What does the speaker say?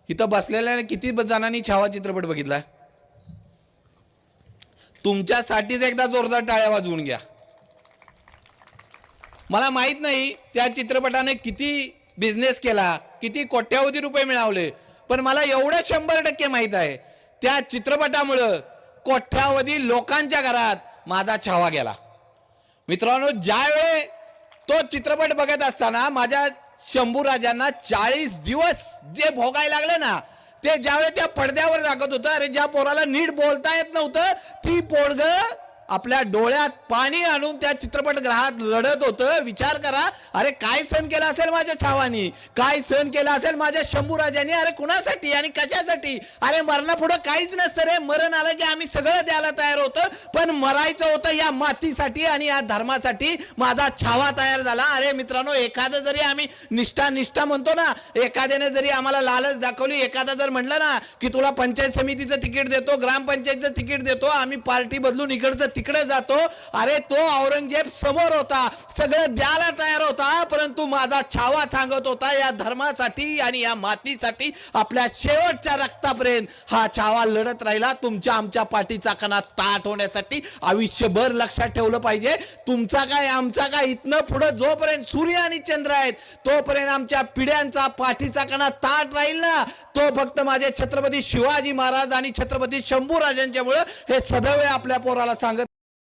इथं बसलेल्या किती जणांनी छावा चित्रपट बघितला? तुमच्यासाठीच एकदा जोरदार टाळ्या वाजवून घ्या. मला माहित नाही त्या चित्रपटाने किती बिझनेस केला, किती कोट्यावधी रुपये मिळवले, पण मला एवढं 100% माहित आहे त्या चित्रपटामुळे कोट्यावधी लोकांच्या घरात माझा छावा गेला. मित्रांनो, ज्यावेळी तो चित्रपट बघत असताना माझ्या शंभूराजांना 40 दिवस जे भोगायला लागले ना, ते ज्यावेळी त्या पडद्यावर दाखवत होतं, अरे ज्या पोराला नीट बोलता येत नव्हतं ती पोरग आपल्या डोळ्यात पाणी आणून त्या चित्रपटगृहात लढत होतं. विचार करा, अरे काय सहन केला असेल माझ्या छावानी, काय सहन केला असेल माझ्या शंभूराजांनी. अरे कुणासाठी आणि कशासाठी? अरे मरणापुढं काहीच नसतं रे. मरण आलं की आम्ही सगळं द्यायला तयार होतं, पण मरायचं होतं या मातीसाठी आणि या धर्मासाठी. माझा छावा तयार झाला. अरे मित्रांनो, एखादं जरी आम्ही निष्ठा म्हणतो ना, एखाद्याने जरी आम्हाला लालच दाखवली, एखादा जर म्हणलं ना की तुला पंचायत समितीचं तिकीट देतो, ग्रामपंचायतचं तिकीट देतो, आम्ही पार्टी बदलून इकडचं तिकडे जातो. अरे तो औरंगजेब समोर होता, सगळं द्यायला तयार होता, परंतु माझा छावा सांगत होता या धर्मासाठी आणि या मातीसाठी आपल्या शेवटच्या रक्तापर्यंत हा छावा लढत राहिला. तुमच्या आमच्या पाठीचा कणा ताट होण्यासाठी आयुष्यभर लक्षात ठेवलं पाहिजे. तुमचा काय आमचा काय, इथनं पुढे जोपर्यंत सूर्य आणि चंद्र आहेत तोपर्यंत आमच्या पिढ्यांचा पाठीचा कणा ताट राहील ना, तो फक्त माझे छत्रपती शिवाजी महाराज आणि छत्रपती शंभूराजांच्यामुळे हे सदैव आपल्या पोराला सांगत